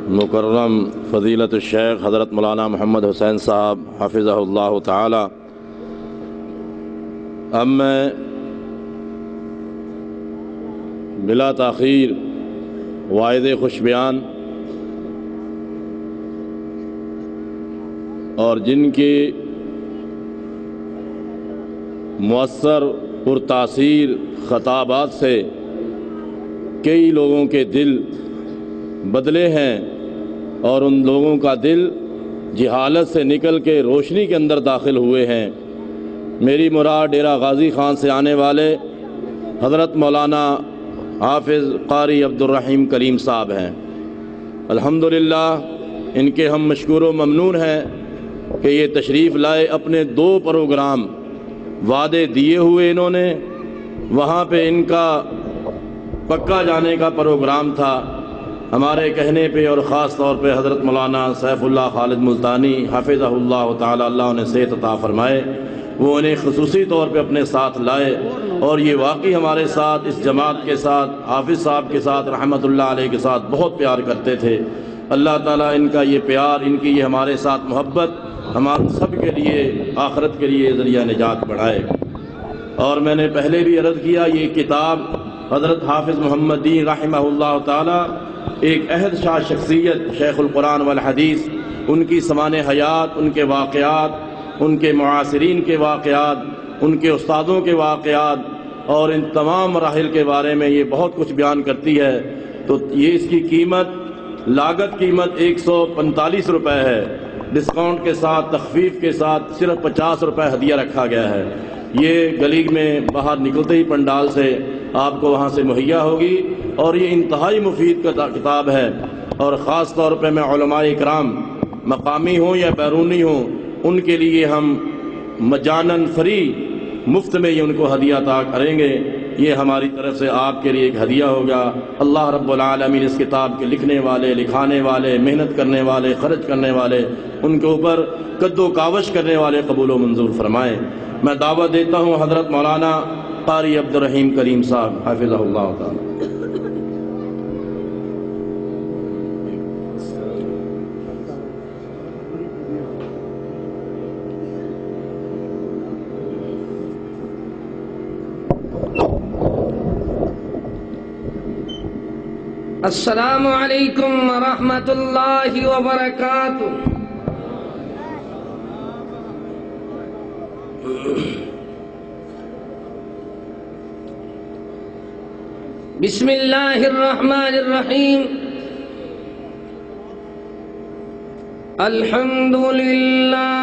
مکرم فضیلت الشیخ حضرت مولانا محمد حسین صاحب حفظہ اللہ تعالی، اب میں بلا تاخیر واعظ خوش بیان اور جن کی مؤثر پرتاثیر خطابات سے کئی لوگوں کے دل بدلے ہیں اور ان لوگوں کا دل جہالت سے نکل کے روشنی کے اندر داخل ہوئے ہیں، میری مراد ڈیرہ غازی خان سے آنے والے حضرت مولانا حافظ قاری عبد الرحیم کلیم صاحب ہیں۔ الحمدللہ ان کے ہم مشکور و ممنون ہیں کہ یہ تشریف لائے، اپنے 2 پروگرام وعدے دیے ہوئے انہوں نے، وہاں پہ ان کا پکا جانے کا پروگرام تھا، ہمارے کہنے پہ اور خاص طور پہ حضرت مولانا سیف اللہ خالد ملتانی حفظہ اللہ تعالی، اللہ انہیں صحت عطا فرمائے، وہ انہیں خصوصی طور پہ اپنے ساتھ لائے، اور یہ واقعی ہمارے ساتھ اس جماعت کے ساتھ حافظ صاحب کے ساتھ رحمت اللہ علیہ کے ساتھ بہت پیار کرتے تھے۔ اللہ تعالیٰ ان کا یہ پیار، ان کی یہ ہمارے ساتھ محبت ہمارے سب کے لیے آخرت کے لیے ذریعہ نجات بڑھائے۔ اور میں نے پہلے بھی عرض کیا، یہ کتاب حضرت حافظ محمد دین رحمہ اللہ تعالی ایک عہد شاہ شخصیت شیخ القرآن والحدیث، ان کی سمان حیات، ان کے واقعات، ان کے معاصرین کے واقعات، ان کے استادوں کے واقعات اور ان تمام مراحل کے بارے میں یہ بہت کچھ بیان کرتی ہے۔ تو یہ اس کی لاگت قیمت 145 روپے ہے، ڈسکاؤنٹ کے ساتھ تخفیف کے ساتھ صرف 50 روپے ہدیہ رکھا گیا ہے۔ یہ گلی میں باہر نکلتے ہی پنڈال سے آپ کو وہاں سے مہیا ہوگی، اور یہ انتہائی مفید کتاب ہے، اور خاص طور پہ میں علماء اکرام مقامی ہوں یا بیرونی ہوں، ان کے لیے ہم مجانن فری مفت میں یہ ان کو ہدیہ عطا کریں گے۔ یہ ہماری طرف سے آپ کے لیے ایک ہدیہ ہوگا۔ اللہ رب العالمین اس کتاب کے لکھنے والے، لکھانے والے، محنت کرنے والے، خرچ کرنے والے، ان کے اوپر قد و کاوش کرنے والے قبول و منظور فرمائے۔ میں دعوت دیتا ہوں حضرت مولانا قاری عبد الرحیم کلیم صاحب حفظہ اللہ تعالی۔ السلام علیکم ورحمۃ اللہ وبرکاتہ۔ بسم اللہ الرحمن الرحیم۔ الحمد للہ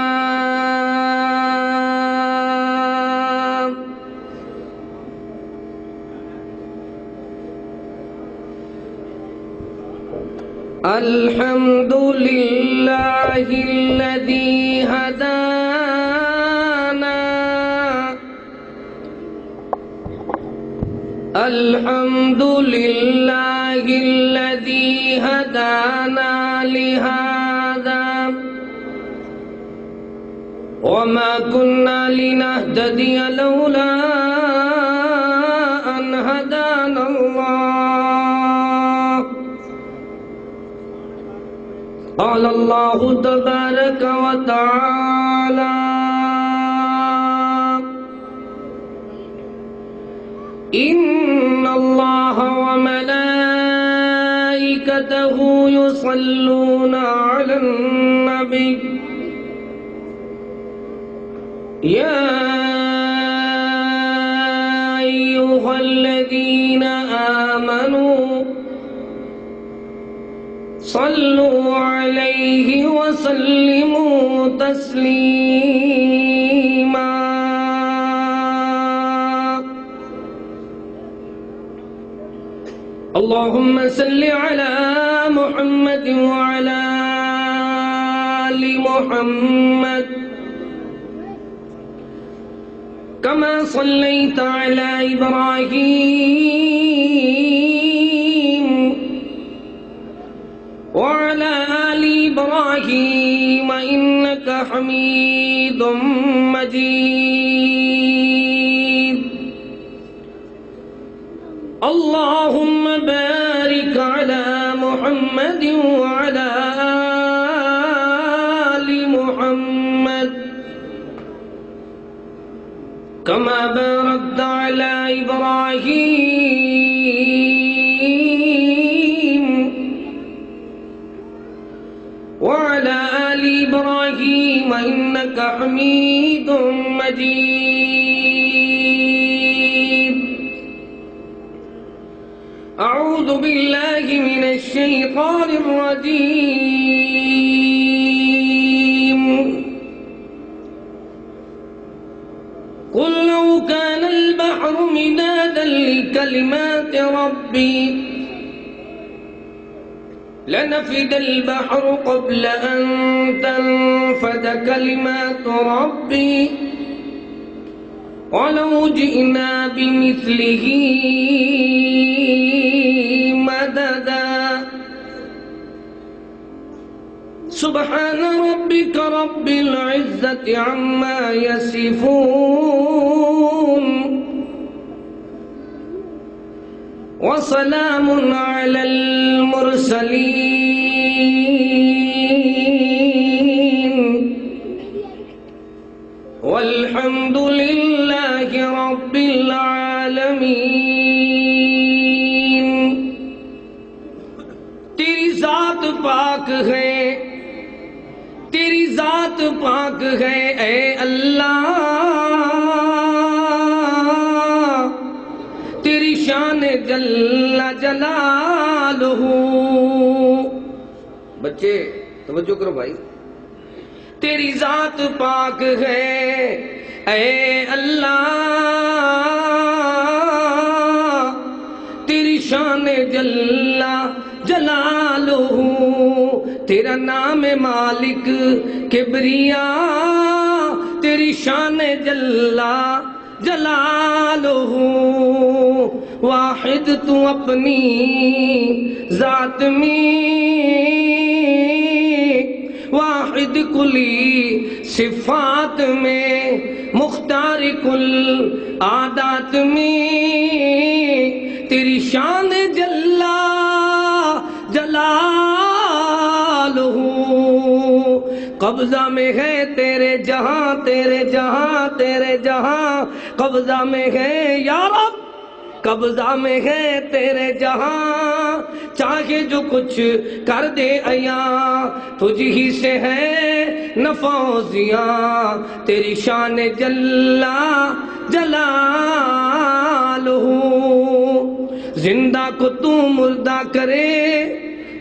الحمد للہ الذی ہدانا، الحمد للہ الذی ہدانا لہذا وما كنا لنهتدي لولا أن هدانا الله۔ قال الله تبارك وتعالى: إن الله وملائكته يصلون على النبي يا أيها الذين آمنوا صلوا عليه وسلموا تسليما۔ اللهم صل على محمد وعلى آل محمد كما صليت على إبراهيم وعلى آل إبراهيم إنك حميد مجيد۔ اللهم بارك على محمد محمد وعلى آل محمد كما باركت على إبراهيم وعلى آل إبراهيم إنك حميد مجيد. أعوذ بالله من الشيطان الرجيم. قل لو كان البحر مدادا لكلمات ربي لنفد البحر قبل أن تنفد كلمات ربي ولو جئنا بمثله مددا. سبحان ربك رب العزة عما يصفون وسلام على المرسلين والحمد لله رب العالمين. تیری ذات پاک ہے، تیری ذات پاک ہے اے اللہ، تیری شان جل جلالہ. بچے توجہ کرو بھائی. تیری ذات پاک ہے اے اللہ، تیری شان جل جلالہ. تیرا نام مالک کبریا، تیری شان جل جلالہ. واحد تو اپنی ذات میں، واحد کلی صفات میں، مختار کل عادات میں. تیری شان جل جلالہ. قبضہ میں ہے تیرے جہاں، تیرے جہاں، تیرے جہاں قبضہ میں ہے یا رب، قبضہ میں ہے تیرے جہاں. چاہے جو کچھ کر دے ایاں، تجھ ہی سے ہے نفع و زیاں. تیری شان جل جلالہ. زندہ کو تو مردہ کرے،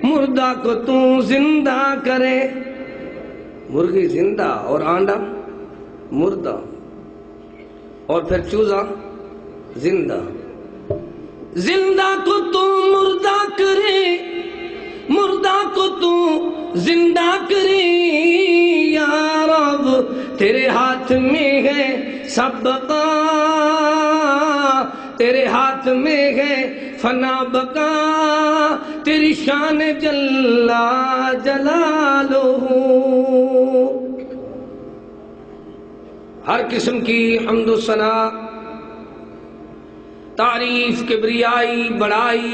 مردہ کو تو زندہ کرے. مرغی زندہ اور آنڈا مردہ، اور پھر چوزا زندہ. زندہ کو تو مردہ کرے، مردہ کو تو زندہ کرے. یا رب تیرے ہاتھ میں ہے سب بقا، تیرے ہاتھ میں ہے فنا بقا. تیری شان جل جلالہ. ہر قسم کی حمد و ثنا، تعریف، کبریائی، بڑائی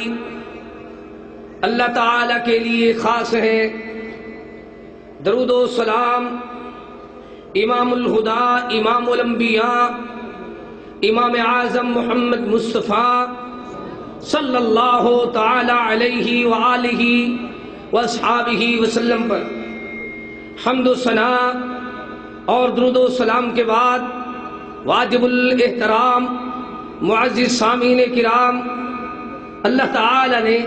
اللہ تعالی کے لیے خاص ہے. درود و سلام امام الہدا، امام الانبیاء، امام اعظم محمد مصطفیٰ صلی اللہ تعالی علیہ وآلہ واصحابہ وسلم پر. حمد و ثنا اور درود و سلام کے بعد واجب الاحترام معزز سامعین کرام، اللہ تعالی نے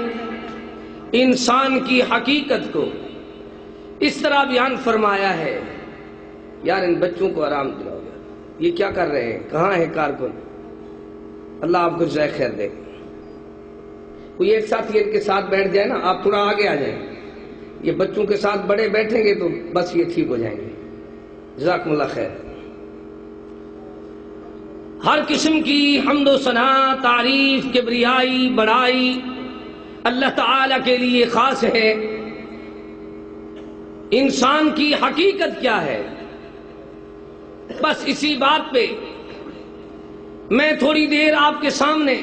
انسان کی حقیقت کو اس طرح بیان فرمایا ہے. یار ان بچوں کو آرام دلاؤ، یہ کیا کر رہے ہیں؟ کہاں ہے کارکن؟ اللہ آپ کو جزائے خیر دے. کوئی ایک ساتھی ان کے ساتھ بیٹھ جائے نا، آپ تھوڑا آگے آ جائیں. یہ بچوں کے ساتھ بڑے بیٹھیں گے تو بس یہ ٹھیک ہو جائیں گے. جزاکم اللہ خیر. ہر قسم کی حمد و ثنا، تعریف، کبریائی، بڑائی اللہ تعالی کے لیے خاص ہے. انسان کی حقیقت کیا ہے؟ بس اسی بات پہ میں تھوڑی دیر آپ کے سامنے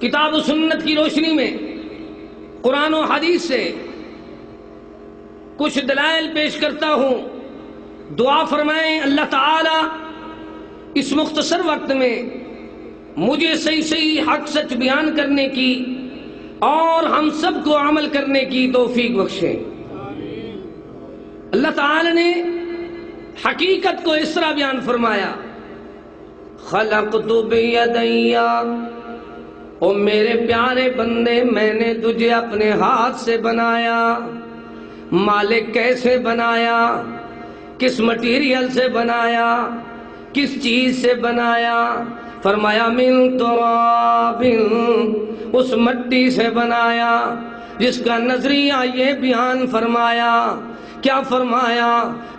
کتاب و سنت کی روشنی میں قرآن و حدیث سے کچھ دلائل پیش کرتا ہوں. دعا فرمائیں اللہ تعالی اس مختصر وقت میں مجھے صحیح صحیح حق سچ بیان کرنے کی اور ہم سب کو عمل کرنے کی توفیق بخشے. اللہ تعالی نے حقیقت کو اس طرح بیان فرمایا، خلقت بیدی، او میرے پیارے بندے میں نے تجھے اپنے ہاتھ سے بنایا. مالک کیسے بنایا؟ کس مٹیریل سے بنایا؟ کس چیز سے بنایا؟ فرمایا من تراب، اس مٹی سے بنایا. جس کا نظریہ یہ بیان فرمایا، کیا فرمایا؟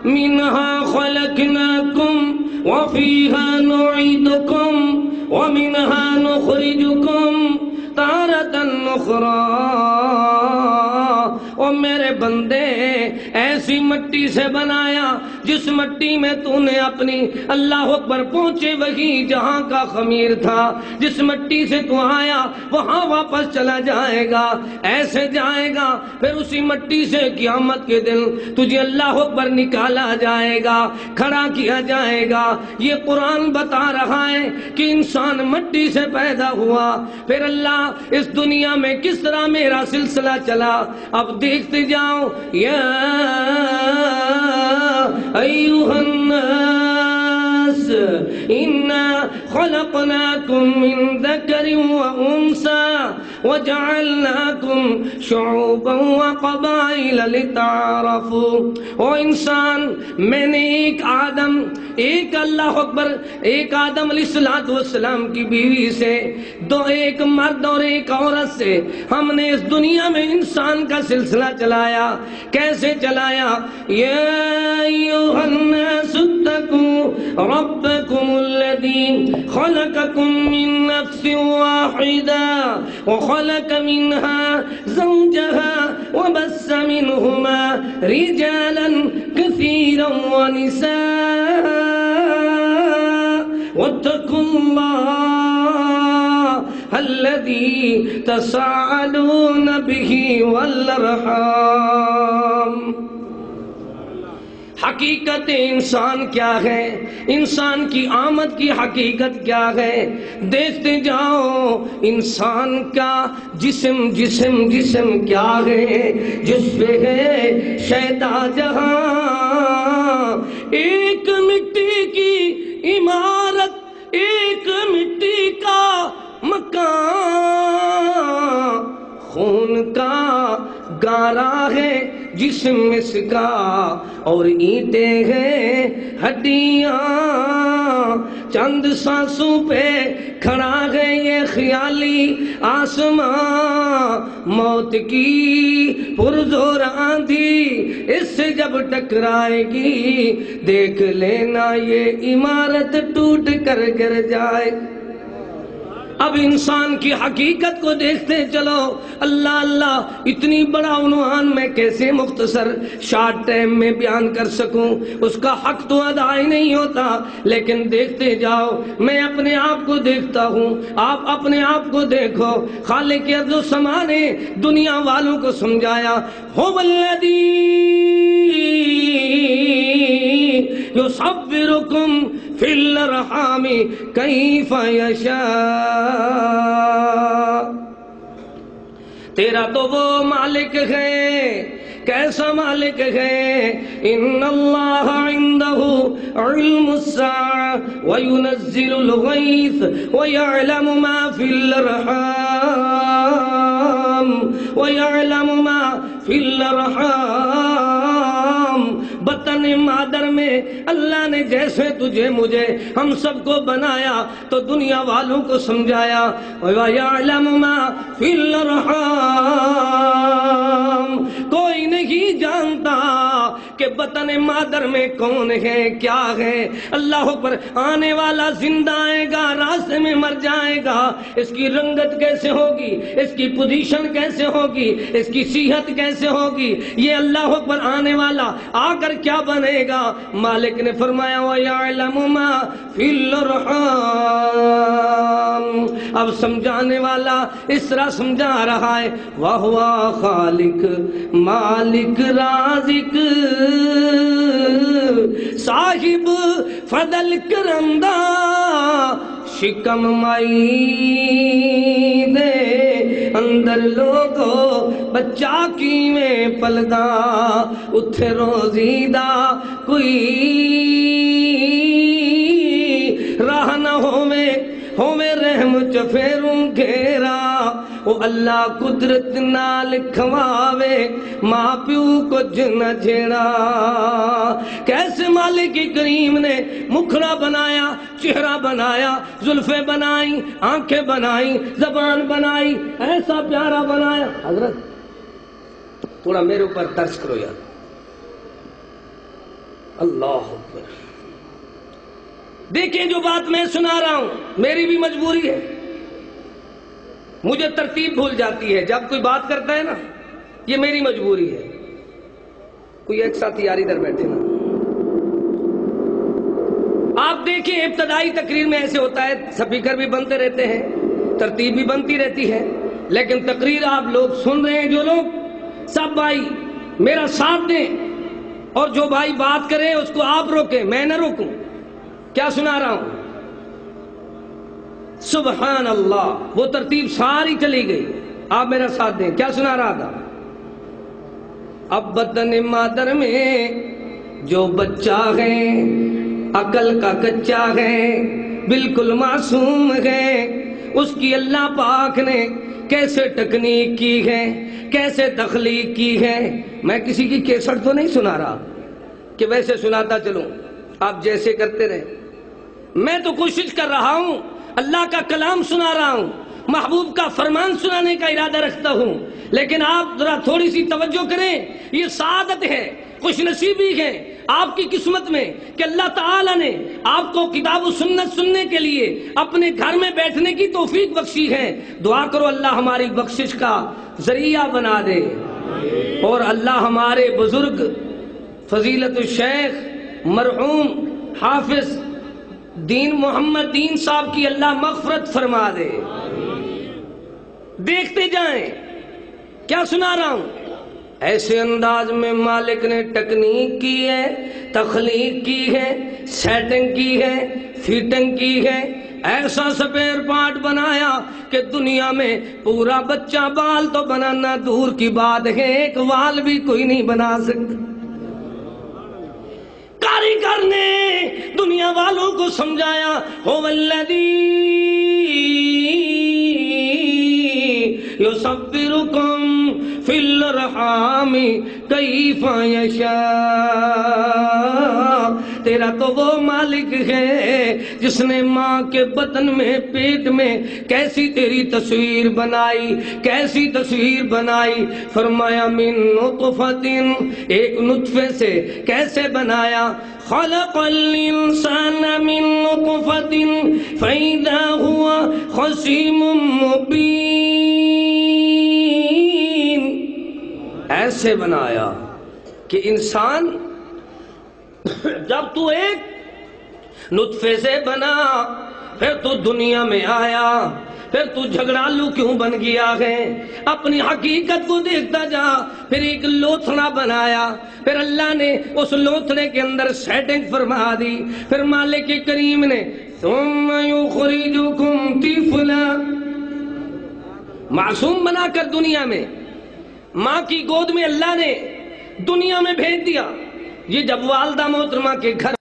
منہا خلقناکم وفیہا نعیدکم ومنہا نخرجکم تارۃ اخری. اور میرے بندے ایسی مٹی سے بنایا جس مٹی میں تو نے اپنی اللہ اکبر پہنچے وہی جہاں کا خمیر تھا. جس مٹی سے تو آیا وہاں واپس چلا جائے گا، ایسے جائے گا. پھر اسی مٹی سے قیامت کے دن تجھے اللہ اکبر نکالا جائے گا، کھڑا کیا جائے گا. یہ قرآن بتا رہا ہے کہ انسان مٹی سے پیدا ہوا. پھر اللہ اس دنیا میں کس طرح میرا سلسلہ چلا اب دیکھتے جاؤ. یا ایھا الناس انا خلقناکم من ذکر وانثى وجعلناکم شعوبا وقبائل لتعارفوا. او انسان، میں نے ایک آدم، ایک اللہ اکبر، ایک آدم علیہ السلام کی بیوی سے، ایک مرد اور ایک عورت سے ہم نے اس دنیا میں انسان کا سلسلہ چلایا. کیسے چلایا؟ یا ایھا الناس اتقوا ربکم الذی خلقکم من نفس واحدہ وخلق منها زوجها وبث منهما رجالا كثيرا ونساء واتقوا الله الذي تساءلون به والارحام. حقیقت انسان کیا ہے؟ انسان کی آمد کی حقیقت کیا ہے؟ دیکھتے جاؤ انسان کا جسم کیا ہے؟ جس پہ ہے شیدا جہاں. ایک مٹی کی عمارت، ایک مٹی کا مکان، خون کا گارا ہے جسم اس کا، اور اینٹیں ہیں ہڈیاں. چند سانسوں پہ کھڑا ہے یہ خیالی آسمان. موت کی پرزور آندھی اس سے جب ٹکرائے گی، دیکھ لینا یہ عمارت ٹوٹ کر گر جائے. اب انسان کی حقیقت کو دیکھتے چلو. اللہ اللہ، اتنی بڑا عنوان میں کیسے مختصر شارٹ ٹائم میں بیان کر سکوں؟ اس کا حق تو ادا ہی نہیں ہوتا. لیکن دیکھتے جاؤ، میں اپنے آپ کو دیکھتا ہوں، آپ اپنے آپ کو دیکھو. خالق ارض و سما نے دنیا والوں کو سمجھایا، هو الذی یصورکم فی الارحام کیف یشاء. تیرا تو وہ مالک ہے، کیسا مالک ہے؟ ان اللہ عنده علم الساعة وينزل الغیث ويعلم ما في الارحام بطن مادر میں اللہ نے جیسے تجھے مجھے ہم سب کو بنایا تو دنیا والوں کو سمجھایا. وَيَعْلَمُ مَا فِي الْأَرْحَامِ، کوئی نہیں جانتا کے بطن مادر میں کون ہے کیا ہے؟ اللہ اکبر. آنے والا زندہ آئے گا، راستے میں مر جائے گا، اس کی رنگت کیسے ہوگی، اس کی پوزیشن کیسے ہوگی، اس کی صحت کیسے ہوگی، یہ اللہ اکبر آنے والا آ کر کیا بنے گا؟ مالک نے فرمایا وَيَعْلَمُ مَا فِي الْأَرْحَامِ. اب سمجھانے والا اس طرح سمجھا رہا ہے وَهُوَ خالق مالک رازق صاحب فضل کرندہ شکم مائی دے اندر لوگو بچہ کی میں پلدا اتھے روزی دا کوئی راہ نہ ہووے رحم چفیروں گھیرا. او اللہ قدرت نال کھواوے ماں پیو کچھ نہ جھیڑا. کیسے مالک کریم نے مکھڑا بنایا، چہرہ بنایا، زلفیں بنائیں، آنکھیں بنائیں، زبان بنائی، ایسا پیارا بنایا. حضرت تھوڑا میرے اوپر ترس کرو یار. اللہ اکبر. دیکھیں جو بات میں سنا رہا ہوں میری بھی مجبوری ہے، مجھے ترتیب بھول جاتی ہے جب کوئی بات کرتا ہے نا، یہ میری مجبوری ہے. کوئی ایک ساتھی یار ادھر بیٹھے نا. آپ دیکھیں ابتدائی تقریر میں ایسے ہوتا ہے، سپیکر بھی بنتے رہتے ہیں، ترتیب بھی بنتی رہتی ہے، لیکن تقریر آپ لوگ سن رہے ہیں، جو لوگ سب بھائی میرا ساتھ دیں اور جو بھائی بات کرے اس کو آپ روکیں، میں نہ روکوں. کیا سنا رہا ہوں؟ سبحان اللہ. وہ ترتیب ساری چلی گئی، آپ میرا ساتھ دیں. کیا سنا رہا تھا؟ اب بطن مادر میں جو بچہ ہے عقل کا کچا ہے، بالکل معصوم ہے، اس کی اللہ پاک نے کیسے تکنیک کی ہے، کیسے تخلیق کی ہے. میں کسی کی کیسٹ تو نہیں سنا رہا کہ ویسے سناتا چلوں، آپ جیسے کرتے رہے. میں تو کوشش کر رہا ہوں، اللہ کا کلام سنا رہا ہوں، محبوب کا فرمان سنانے کا ارادہ رکھتا ہوں. لیکن آپ ذرا تھوڑی سی توجہ کریں، یہ سعادت ہے، خوش نصیبی ہے آپ کی قسمت میں کہ اللہ تعالیٰ نے آپ کو کتاب و سنت سننے کے لیے اپنے گھر میں بیٹھنے کی توفیق بخشی ہے. دعا کرو اللہ ہماری بخشش کا ذریعہ بنا دے، اور اللہ ہمارے بزرگ فضیلت الشیخ مرحوم حافظ دین محمد دین صاحب کی اللہ مغفرت فرما دے. دیکھتے جائیں کیا سنا رہا ہوں. ایسے انداز میں مالک نے تکنیک کی ہے، تخلیق کی ہے، سیٹنگ کی ہے، فیٹنگ کی ہے، ایسا سپیر پارٹ بنایا کہ دنیا میں پورا بچہ بال تو بنانا دور کی بات ہے، ایک وال بھی کوئی نہیں بنا سکتا. کاریگر نے دنیا والوں کو سمجھایا هو الذی یصورکم فی الارحام کیف یشاء. تیرا تو وہ مالک ہے جس نے ماں کے بطن میں پیٹ میں کیسی تیری تصویر بنائی، کیسی تصویر بنائی. فرمایا من نطفۃ، ایک نطفے سے کیسے بنایا. خلق الانسان من نطفۃ فاذا هو خصیم مبین. ایسے بنایا کہ انسان جب تو ایک نطفے سے بنا، پھر تو دنیا میں آیا، پھر تو جھگڑالو کیوں بن گیا ہے؟ اپنی حقیقت کو دیکھتا جا. پھر ایک لوتھڑا بنایا، پھر اللہ نے اس لوتھڑے کے اندر سیٹنگ فرما دی. پھر مالک کریم نے ثم یخرجکم طفلا، معصوم بنا کر دنیا میں ماں کی گود میں اللہ نے دنیا میں بھیج دیا. یہ جب والدہ محترمہ کے گھر